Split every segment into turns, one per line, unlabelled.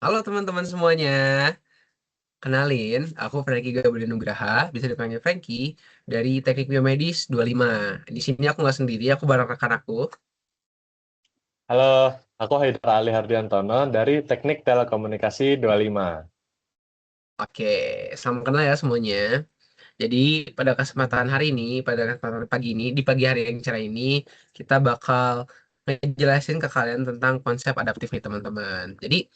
Halo teman-teman semuanya, kenalin, aku Franky Gabriel Nugraha, bisa dipanggil Franky, dari Teknik Biomedis 25. Di sini aku nggak sendiri, aku bareng rekan aku.
Halo, aku Haidar Ali Hardiantono dari Teknik Telekomunikasi 25.
Oke, salam kenal ya semuanya. Jadi pada kesempatan hari ini, pada kesempatan pagi ini, di pagi hari yang cerah ini, kita bakal ngejelasin ke kalian tentang konsep adaptif nih teman-teman. Jadi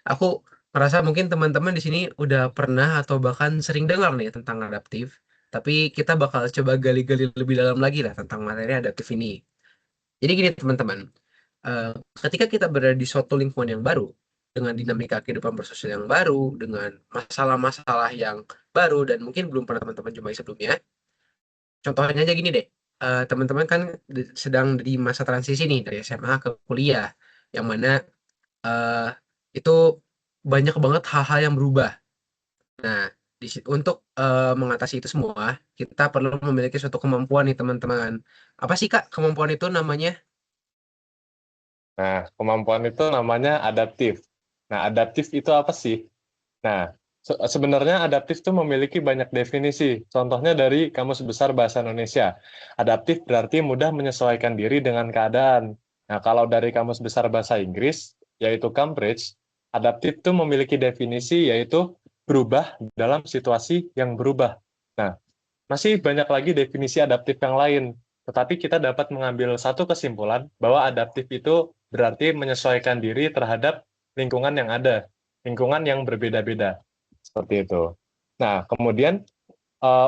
aku merasa mungkin teman-teman di sini udah pernah atau bahkan sering dengar nih tentang adaptif. Tapi kita bakal coba gali-gali lebih dalam lagi lah tentang materi adaptif ini. Jadi gini teman-teman, eh, ketika kita berada di suatu lingkungan yang baru, dengan dinamika kehidupan bersosial yang baru, dengan masalah-masalah yang baru dan mungkin belum pernah teman-teman jumpai sebelumnya. Contohnya aja gini deh, teman-teman kan sedang di masa transisi nih dari SMA ke kuliah, yang mana eh, itu banyak banget hal-hal yang berubah. Nah, untuk mengatasi itu semua, kita perlu memiliki suatu kemampuan nih teman-teman. Apa sih Kak kemampuan itu namanya?
Nah, kemampuan itu namanya adaptif. Nah, adaptif itu apa sih? Nah, sebenarnya adaptif itu memiliki banyak definisi. Contohnya dari Kamus Besar Bahasa Indonesia. Adaptif berarti mudah menyesuaikan diri dengan keadaan. Nah, kalau dari Kamus Besar Bahasa Inggris, yaitu Cambridge, adaptif itu memiliki definisi yaitu berubah dalam situasi yang berubah. Nah, masih banyak lagi definisi adaptif yang lain, tetapi kita dapat mengambil satu kesimpulan bahwa adaptif itu berarti menyesuaikan diri terhadap lingkungan yang ada, lingkungan yang berbeda-beda, seperti itu. Nah, kemudian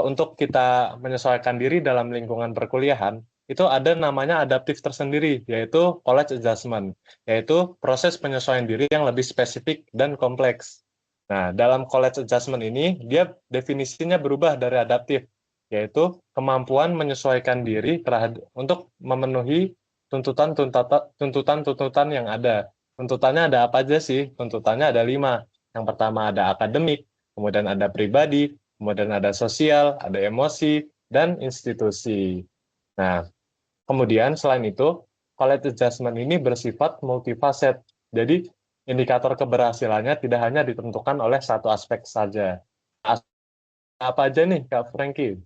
untuk kita menyesuaikan diri dalam lingkungan perkuliahan, itu ada namanya adaptif tersendiri, yaitu college adjustment, yaitu proses penyesuaian diri yang lebih spesifik dan kompleks. Nah, dalam college adjustment ini, dia definisinya berubah dari adaptif, yaitu kemampuan menyesuaikan diri terhadap untuk memenuhi tuntutan-tuntutan yang ada. Tuntutannya ada apa aja sih? Tuntutannya ada 5. Yang pertama ada akademik, kemudian ada pribadi, kemudian ada sosial, ada emosi, dan institusi. Nah, kemudian selain itu, college adjustment ini bersifat multifaset. Jadi, indikator keberhasilannya tidak hanya ditentukan oleh satu aspek saja. Apa aja nih, Kak Frankie?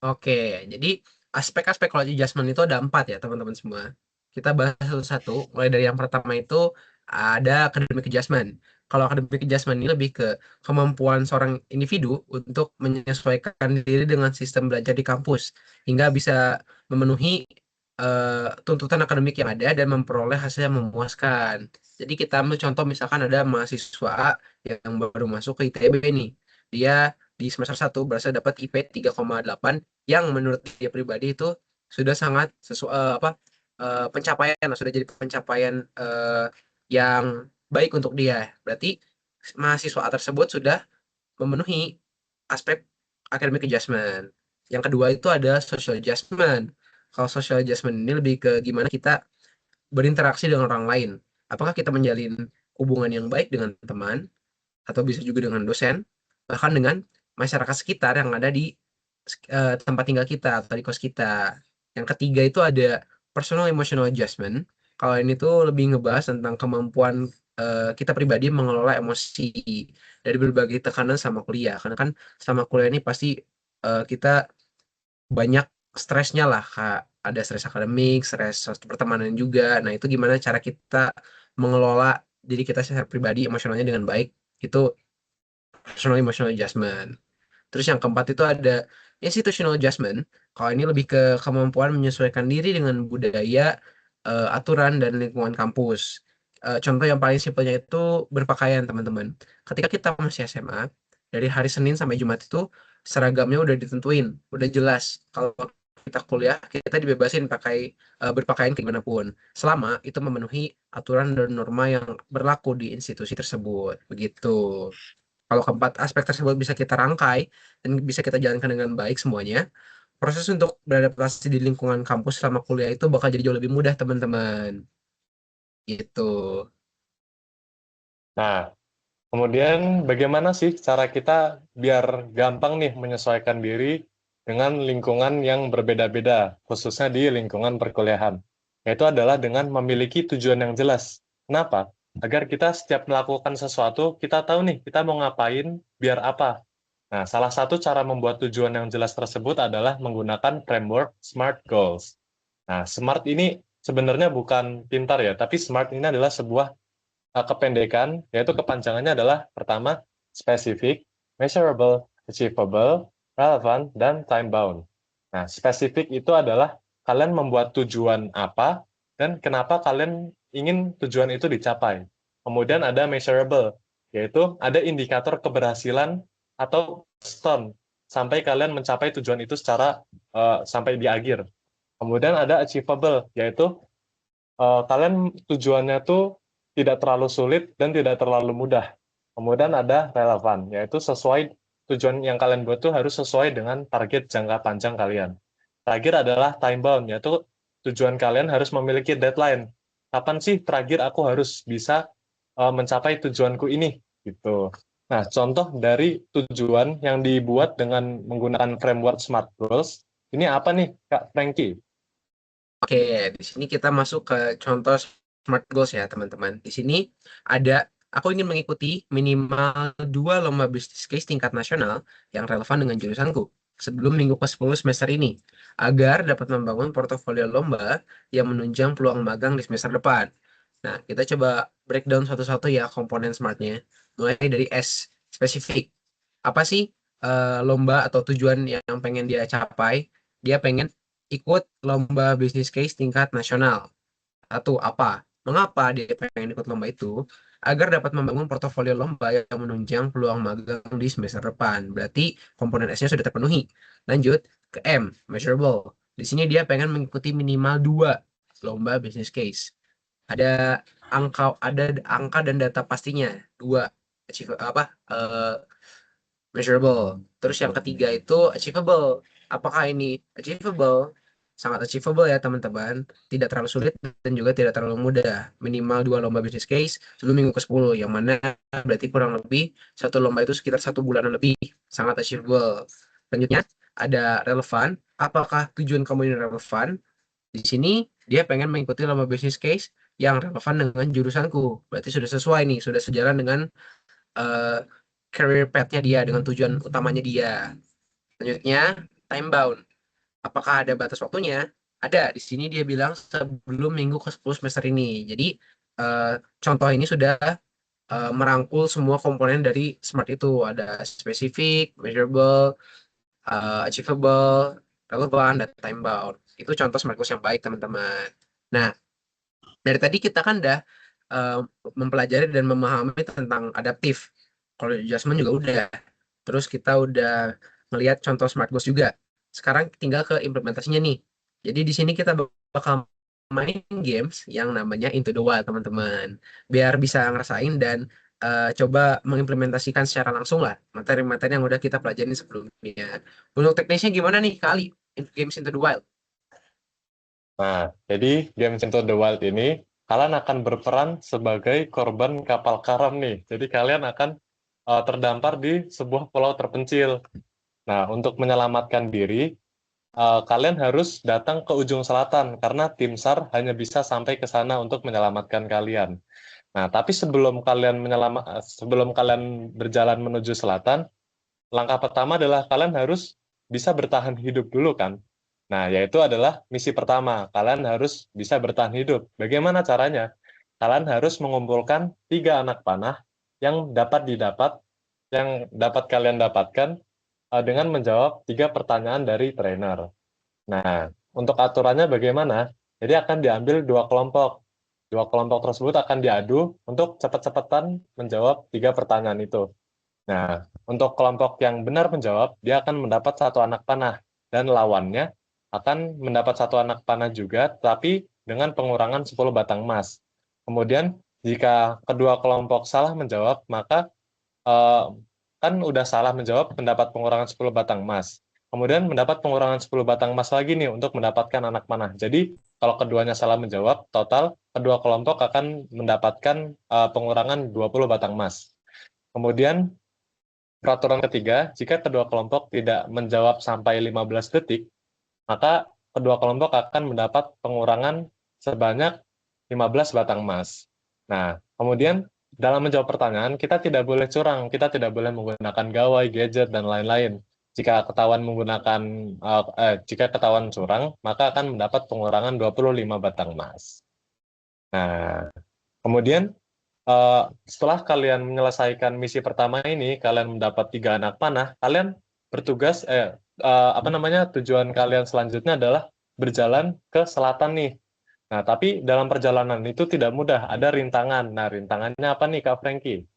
Oke, jadi aspek-aspek college adjustment itu ada 4 ya teman-teman semua. Kita bahas satu-satu, mulai dari yang pertama itu ada academic adjustment. Kalau academic adjustment ini lebih ke kemampuan seorang individu untuk menyesuaikan diri dengan sistem belajar di kampus, hingga bisa memenuhi tuntutan akademik yang ada dan memperoleh hasil yang memuaskan. Jadi kita ambil contoh misalkan ada mahasiswa A yang baru masuk ke ITB nih. Dia di semester satu berhasil dapat IP 3,8 yang menurut dia pribadi itu sudah sangat sesuai pencapaian, sudah jadi pencapaian yang baik untuk dia. Berarti mahasiswa A tersebut sudah memenuhi aspek academic adjustment. Yang kedua itu ada social adjustment. Kalau social adjustment ini lebih ke gimana kita berinteraksi dengan orang lain. Apakah kita menjalin hubungan yang baik dengan teman, atau bisa juga dengan dosen, bahkan dengan masyarakat sekitar yang ada di tempat tinggal kita atau di kos kita. Yang ketiga itu ada personal emotional adjustment. Kalau ini tuh lebih ngebahas tentang kemampuan kita pribadi mengelola emosi dari berbagai tekanan sama kuliah. Karena kan sama kuliah ini pasti kita banyak stresnya lah, Kak. Ada stres akademik, stres pertemanan juga. Nah, itu gimana cara kita mengelola diri kita secara pribadi emosionalnya dengan baik. Itu personal emotional adjustment. Terus yang keempat itu ada institutional adjustment. Kalau ini lebih ke kemampuan menyesuaikan diri dengan budaya, aturan dan lingkungan kampus. Contoh yang paling simpelnya itu berpakaian, teman-teman. Ketika kita masih SMA, dari hari Senin sampai Jumat itu seragamnya udah ditentuin, udah jelas. Kalau kita kuliah, kita dibebasin berpakaian kayak gimana pun, selama itu memenuhi aturan dan norma yang berlaku di institusi tersebut. Begitu. Kalau keempat aspek tersebut bisa kita rangkai dan bisa kita jalankan dengan baik semuanya, proses untuk beradaptasi di lingkungan kampus selama kuliah itu bakal jadi jauh lebih mudah, teman-teman. Gitu.
Nah, kemudian bagaimana sih cara kita biar gampang nih menyesuaikan diri dengan lingkungan yang berbeda-beda, khususnya di lingkungan perkuliahan? Yaitu adalah dengan memiliki tujuan yang jelas. Kenapa? agar kita setiap melakukan sesuatu, kita tahu nih, kita mau ngapain, biar apa. Nah, salah satu cara membuat tujuan yang jelas tersebut adalah menggunakan framework SMART Goals. Nah, SMART ini sebenarnya bukan pintar ya, tapi SMART ini adalah sebuah kependekan, yaitu kepanjangannya adalah pertama, specific, measurable, achievable, relevant, dan time-bound. Nah, spesifik itu adalah kalian membuat tujuan apa, dan kenapa kalian ingin tujuan itu dicapai. Kemudian ada measurable, yaitu ada indikator keberhasilan atau milestone, sampai kalian mencapai tujuan itu secara sampai di akhir. Kemudian ada achievable, yaitu kalian tujuannya tuh tidak terlalu sulit dan tidak terlalu mudah. Kemudian ada relevan, yaitu sesuai tujuan yang kalian buat tuh harus sesuai dengan target jangka panjang kalian. Terakhir adalah time bound, yaitu tujuan kalian harus memiliki deadline. Kapan sih terakhir aku harus bisa mencapai tujuanku ini? Gitu. Nah, contoh dari tujuan yang dibuat dengan menggunakan framework SMART Goals, ini apa nih, Kak Frankie?
Oke, di sini kita masuk ke contoh SMART Goals ya, teman-teman. Di sini ada, aku ingin mengikuti minimal 2 lomba bisnis case tingkat nasional yang relevan dengan jurusanku sebelum minggu ke-10 semester ini, agar dapat membangun portofolio lomba yang menunjang peluang magang di semester depan. Nah, kita coba breakdown satu-satu ya komponen SMART-nya. Mulai dari S, spesifik. Apa sih lomba atau tujuan yang pengen dia capai? Dia pengen ikut lomba bisnis case tingkat nasional. Satu, apa? Mengapa dia pengen ikut lomba itu? Agar dapat membangun portofolio lomba yang menunjang peluang magang di semester depan. Berarti komponen S-nya sudah terpenuhi. Lanjut ke M, measurable. Di sini dia pengen mengikuti minimal 2 lomba bisnis case. Ada angka dan data pastinya. Dua, achieve, apa? Measurable. Terus yang ketiga itu achievable. Apakah ini achievable? Sangat achievable ya teman-teman. Tidak terlalu sulit dan juga tidak terlalu mudah. Minimal 2 lomba business case sebelum minggu ke-10. Yang mana berarti kurang lebih satu lomba itu sekitar 1 bulanan lebih. Sangat achievable. Selanjutnya ada relevan. Apakah tujuan kamu ini relevan? Di sini dia pengen mengikuti lomba business case yang relevan dengan jurusanku. Berarti sudah sesuai nih, sudah sejalan dengan eh, career path-nya dia, dengan tujuan utamanya dia. Selanjutnya, time bound. Apakah ada batas waktunya? Ada. Di sini dia bilang sebelum minggu ke-10 semester ini. Jadi, eh, contoh ini sudah merangkul semua komponen dari SMART itu. Ada specific, measurable, achievable, relevant, dan time bound. Itu contoh SMART goals yang baik, teman-teman. Nah, dari tadi kita kan udah uh, mempelajari dan memahami tentang adaptif. Kalau adjustment juga udah. Terus kita udah melihat contoh smart goals juga. Sekarang tinggal ke implementasinya nih. Jadi di sini kita bakal main games yang namanya Into the Wild, teman-teman. Biar bisa ngerasain dan coba mengimplementasikan secara langsung lah materi-materi yang udah kita pelajarin sebelumnya. Untuk teknisnya gimana nih kali games Into the Wild?
Nah, jadi Games Into the Wild ini, kalian akan berperan sebagai korban kapal karam nih. Jadi kalian akan terdampar di sebuah pulau terpencil. Nah, untuk menyelamatkan diri, kalian harus datang ke ujung selatan, karena tim SAR hanya bisa sampai ke sana untuk menyelamatkan kalian. Nah, tapi sebelum kalian berjalan menuju selatan, langkah pertama adalah kalian harus bisa bertahan hidup dulu kan. Nah, yaitu adalah misi pertama. Kalian harus bisa bertahan hidup. Bagaimana caranya? Kalian harus mengumpulkan 3 anak panah yang dapat kalian dapatkan dengan menjawab 3 pertanyaan dari trainer. Nah, untuk aturannya bagaimana? Jadi akan diambil 2 kelompok. 2 kelompok tersebut akan diadu untuk cepat-cepatan menjawab 3 pertanyaan itu. Nah, untuk kelompok yang benar menjawab, dia akan mendapat 1 anak panah, dan lawannya akan mendapat 1 anak panah juga, tapi dengan pengurangan 10 batang emas. Kemudian, jika kedua kelompok salah menjawab, maka eh, kan udah salah menjawab, mendapat pengurangan 10 batang emas. Kemudian mendapat pengurangan 10 batang emas lagi nih untuk mendapatkan anak panah. Jadi, kalau keduanya salah menjawab, total kedua kelompok akan mendapatkan pengurangan 20 batang emas. Kemudian, peraturan ketiga, jika kedua kelompok tidak menjawab sampai 15 detik, maka kedua kelompok akan mendapat pengurangan sebanyak 15 batang emas. Nah, kemudian dalam menjawab pertanyaan, kita tidak boleh curang, kita tidak boleh menggunakan gawai, gadget, dan lain-lain. Jika ketahuan curang, maka akan mendapat pengurangan 25 batang emas. Nah, kemudian setelah kalian menyelesaikan misi pertama ini, kalian mendapat 3 anak panah, kalian bertugas, tujuan kalian selanjutnya adalah berjalan ke selatan nih. Nah, tapi dalam perjalanan itu tidak mudah, ada rintangan. Nah, rintangannya apa nih, Kak Frankie?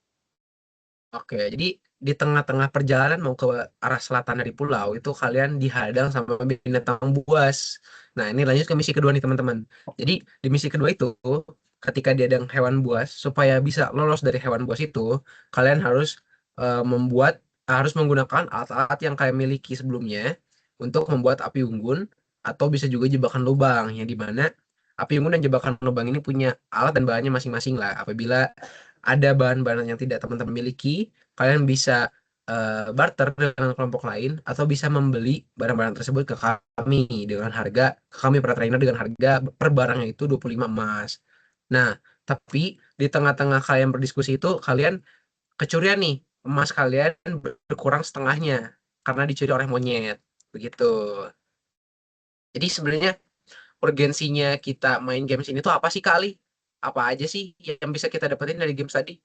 Oke, jadi di tengah-tengah perjalanan mau ke arah selatan dari pulau itu kalian dihadang sama binatang buas. Nah, ini lanjut ke misi kedua nih teman-teman. Jadi di misi kedua itu ketika dihadang hewan buas, supaya bisa lolos dari hewan buas itu, kalian harus harus menggunakan alat-alat yang kalian miliki sebelumnya untuk membuat api unggun atau bisa juga jebakan lubang yang dimana api unggun dan jebakan lubang ini punya alat dan bahannya masing-masing lah. Apabila ada bahan-bahan yang tidak teman-teman miliki, kalian bisa barter dengan kelompok lain atau bisa membeli barang-barang tersebut ke kami para trainer dengan harga per barangnya itu 25 emas. Nah, tapi di tengah-tengah kalian berdiskusi itu kalian kecurian nih, emas kalian berkurang setengahnya karena dicuri oleh monyet. Begitu. Jadi sebenarnya urgensinya kita main games ini tuh apa sih kali? Apa aja sih yang bisa kita dapetin dari games tadi?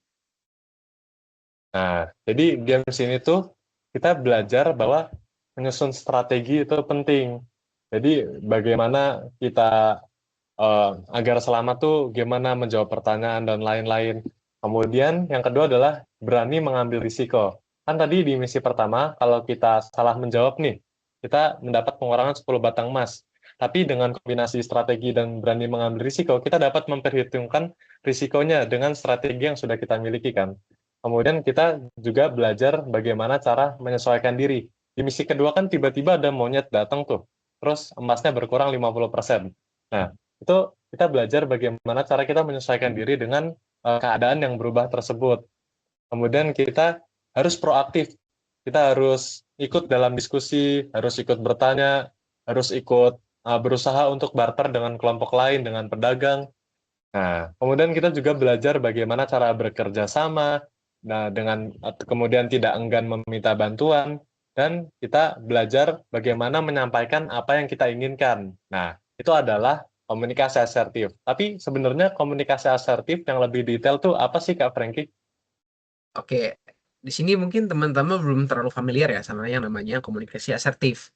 Nah, jadi games ini tuh kita belajar bahwa menyusun strategi itu penting. Jadi bagaimana kita agar selamat tuh gimana menjawab pertanyaan dan lain-lain. Kemudian yang kedua adalah berani mengambil risiko. Kan tadi di misi pertama, kalau kita salah menjawab nih, kita mendapat pengurangan 10 batang emas. Tapi dengan kombinasi strategi dan berani mengambil risiko, kita dapat memperhitungkan risikonya dengan strategi yang sudah kita miliki kan. Kemudian kita juga belajar bagaimana cara menyesuaikan diri. Di misi kedua kan tiba-tiba ada monyet datang tuh, terus emasnya berkurang 50%. Nah, itu kita belajar bagaimana cara kita menyesuaikan diri dengan keadaan yang berubah tersebut. Kemudian kita harus proaktif. Kita harus ikut dalam diskusi, harus ikut bertanya, harus ikut berusaha untuk barter dengan kelompok lain, dengan pedagang. Nah, kemudian kita juga belajar bagaimana cara bekerja sama, nah dengan kemudian tidak enggan meminta bantuan, dan kita belajar bagaimana menyampaikan apa yang kita inginkan. Nah, itu adalah komunikasi asertif. Tapi sebenarnya komunikasi asertif yang lebih detail tuh apa sih, Kak Frankie?
Oke, di sini mungkin teman-teman belum terlalu familiar ya sama yang namanya komunikasi asertif.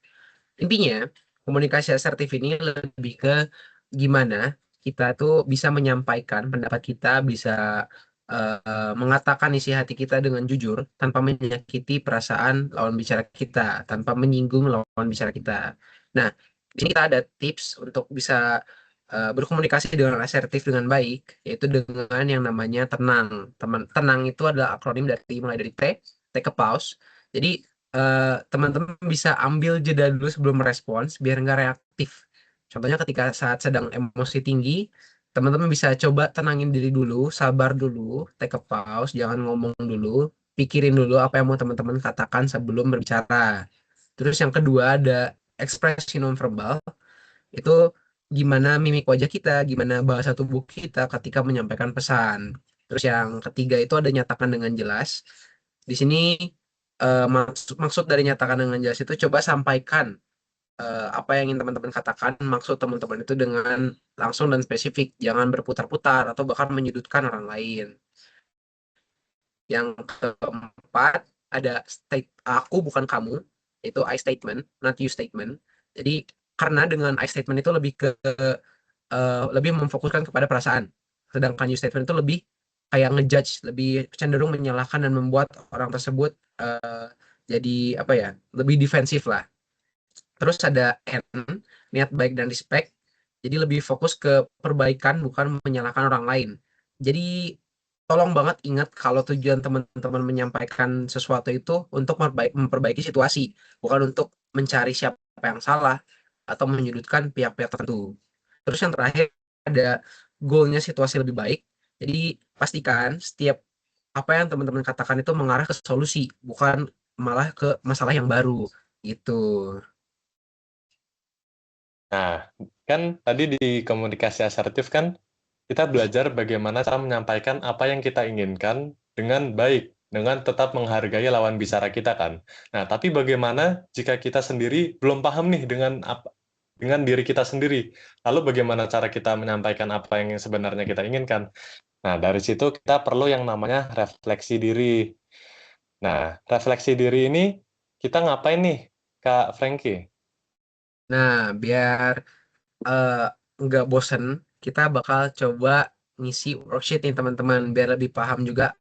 Intinya, komunikasi asertif ini lebih ke gimana kita tuh bisa menyampaikan pendapat kita, bisa mengatakan isi hati kita dengan jujur tanpa menyakiti perasaan lawan bicara kita, tanpa menyinggung lawan bicara kita. Nah, di sini kita ada tips untuk bisa berkomunikasi dengan asertif dengan baik, yaitu dengan yang namanya tenang. Tenang itu adalah akronim dari mulai dari T ke pause. Jadi teman-teman bisa ambil jeda dulu sebelum merespons biar nggak reaktif. Contohnya ketika saat sedang emosi tinggi, teman-teman bisa coba tenangin diri dulu, sabar dulu, take a pause, jangan ngomong dulu, pikirin dulu apa yang mau teman-teman katakan sebelum berbicara. Terus yang kedua ada ekspresi nonverbal, itu gimana mimik wajah kita, gimana bahasa tubuh kita ketika menyampaikan pesan. Terus yang ketiga itu ada nyatakan dengan jelas. Di sini maksud dari nyatakan dengan jelas itu coba sampaikan apa yang ingin teman-teman katakan, maksud teman-teman itu dengan langsung dan spesifik, jangan berputar-putar atau bahkan menyudutkan orang lain. Yang keempat ada aku bukan kamu, itu I statement, not you statement. Jadi karena dengan I statement itu lebih memfokuskan kepada perasaan, sedangkan you statement itu lebih kayak ngejudge, lebih cenderung menyalahkan dan membuat orang tersebut jadi apa ya, lebih defensif lah. Terus ada N, niat baik dan respect. Jadi lebih fokus ke perbaikan, bukan menyalahkan orang lain. Jadi tolong banget ingat kalau tujuan teman-teman menyampaikan sesuatu itu untuk memperbaiki situasi, bukan untuk mencari siapa yang salah atau menyudutkan pihak-pihak tertentu. Terus yang terakhir ada goalnya situasi lebih baik. Jadi pastikan setiap apa yang teman-teman katakan itu mengarah ke solusi, bukan malah ke masalah yang baru gitu.
Nah, kan tadi di komunikasi asertif kan kita belajar bagaimana cara menyampaikan apa yang kita inginkan dengan baik, dengan tetap menghargai lawan bicara kita kan. Nah, tapi bagaimana jika kita sendiri belum paham nih dengan diri kita sendiri? Lalu bagaimana cara kita menyampaikan apa yang sebenarnya kita inginkan? Nah, dari situ kita perlu yang namanya refleksi diri. Nah, refleksi diri ini kita ngapain nih, Kak Frankie?
Nah, biar eh, nggak bosen, kita bakal coba ngisi worksheet nih teman-teman, biar lebih paham juga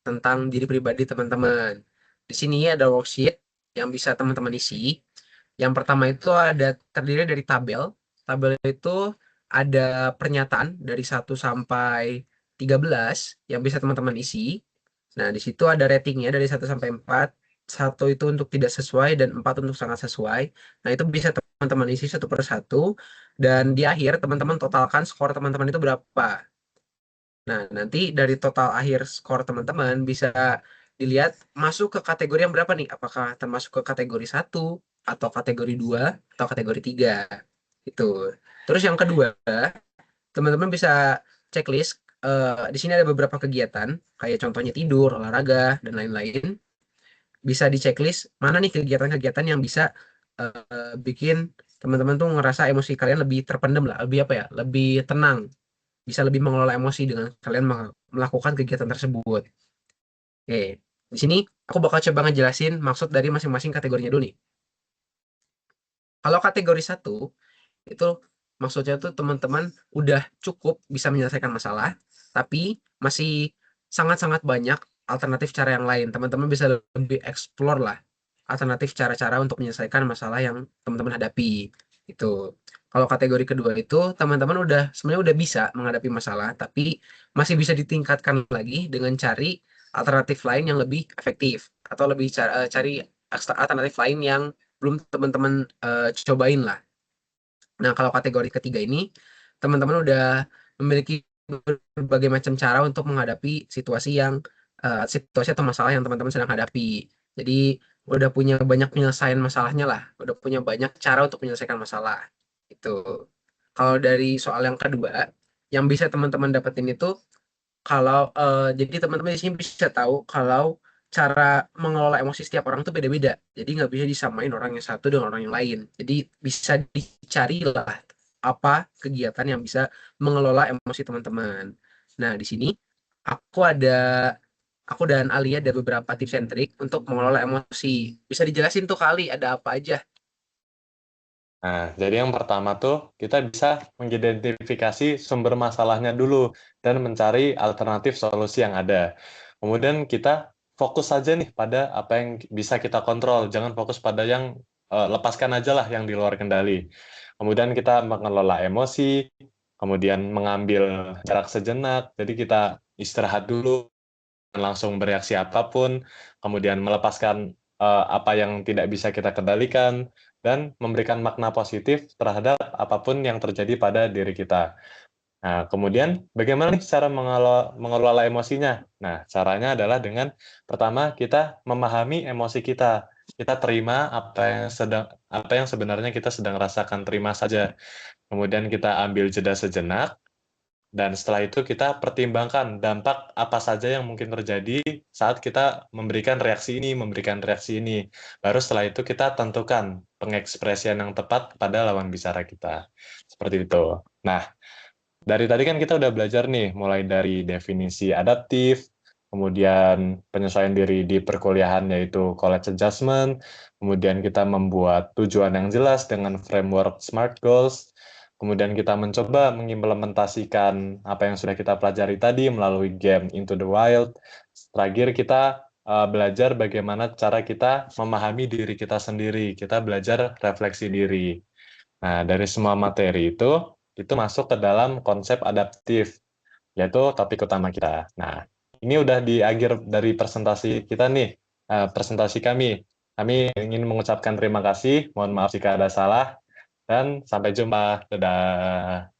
tentang diri pribadi teman-teman. Di sini ada worksheet yang bisa teman-teman isi. Yang pertama itu ada terdiri dari tabel. Tabel itu ada pernyataan dari 1 sampai 13 yang bisa teman-teman isi. Nah, di situ ada ratingnya dari 1 sampai 4. Satu itu untuk tidak sesuai dan 4 untuk sangat sesuai. Nah, itu bisa teman-teman isi satu per satu. Dan di akhir, teman-teman totalkan skor teman-teman itu berapa. Nah, nanti dari total akhir skor teman-teman bisa dilihat masuk ke kategori yang berapa nih? Apakah termasuk ke kategori satu atau kategori 2 atau kategori 3 itu. Terus yang kedua, teman-teman bisa checklist. Di sini ada beberapa kegiatan, kayak contohnya tidur, olahraga, dan lain-lain. Bisa di checklist mana nih kegiatan-kegiatan yang bisa bikin teman-teman tuh ngerasa emosi kalian lebih terpendam lah, lebih apa ya, lebih tenang, bisa lebih mengelola emosi dengan kalian melakukan kegiatan tersebut. Oke, di sini aku bakal coba ngejelasin maksud dari masing-masing kategorinya dulu nih. Kalau kategori satu itu maksudnya tuh teman-teman udah cukup bisa menyelesaikan masalah, tapi masih sangat-sangat banyak alternatif cara yang lain. Teman-teman bisa lebih explore lah alternatif cara-cara untuk menyelesaikan masalah yang teman-teman hadapi. Itu. Kalau kategori kedua itu teman-teman udah sebenarnya udah bisa menghadapi masalah, tapi masih bisa ditingkatkan lagi dengan cari alternatif lain yang lebih efektif atau lebih cari alternatif lain yang belum teman-teman cobain lah. Nah, kalau kategori ketiga ini, teman-teman udah memiliki berbagai macam cara untuk menghadapi situasi atau masalah yang teman-teman sedang hadapi. Jadi, udah punya banyak penyelesaian masalahnya lah, udah punya banyak cara untuk menyelesaikan masalah. Itu. Kalau dari soal yang kedua, yang bisa teman-teman dapetin itu kalau jadi teman-teman di sini bisa tahu kalau cara mengelola emosi setiap orang tuh beda-beda. Jadi nggak bisa disamain orang yang satu dengan orang yang lain. Jadi bisa dicari lah apa kegiatan yang bisa mengelola emosi teman-teman. Nah, di sini aku ada aku dan Ali ada beberapa tips and trik untuk mengelola emosi. Bisa dijelasin tuh kali ada apa aja?
Nah, jadi yang pertama tuh kita bisa mengidentifikasi sumber masalahnya dulu dan mencari alternatif solusi yang ada. Kemudian kita fokus saja nih pada apa yang bisa kita kontrol, jangan fokus pada yang lepaskan aja lah yang di luar kendali. Kemudian kita mengelola emosi, kemudian mengambil jarak sejenak, jadi kita istirahat dulu, langsung bereaksi apapun, kemudian melepaskan apa yang tidak bisa kita kendalikan, dan memberikan makna positif terhadap apapun yang terjadi pada diri kita. Nah, kemudian bagaimana nih cara mengelola emosinya? Nah, caranya adalah dengan pertama kita memahami emosi kita. Kita terima apa yang sebenarnya kita sedang rasakan, terima saja. Kemudian kita ambil jeda sejenak, dan setelah itu kita pertimbangkan dampak apa saja yang mungkin terjadi saat kita memberikan reaksi ini, memberikan reaksi ini. Baru setelah itu kita tentukan pengekspresian yang tepat pada lawan bicara kita. Seperti itu. Nah, dari tadi kan kita udah belajar nih, mulai dari definisi adaptif, kemudian penyesuaian diri di perkuliahan yaitu college adjustment, kemudian kita membuat tujuan yang jelas dengan framework SMART goals, kemudian kita mencoba mengimplementasikan apa yang sudah kita pelajari tadi melalui game Into the Wild. Terakhir kita belajar bagaimana cara kita memahami diri kita sendiri, kita belajar refleksi diri. Nah, dari semua materi itu masuk ke dalam konsep adaptif, yaitu topik utama kita. Nah, ini udah di akhir dari presentasi kita nih, presentasi kami. Kami ingin mengucapkan terima kasih, mohon maaf jika ada salah, dan sampai jumpa. Dadah.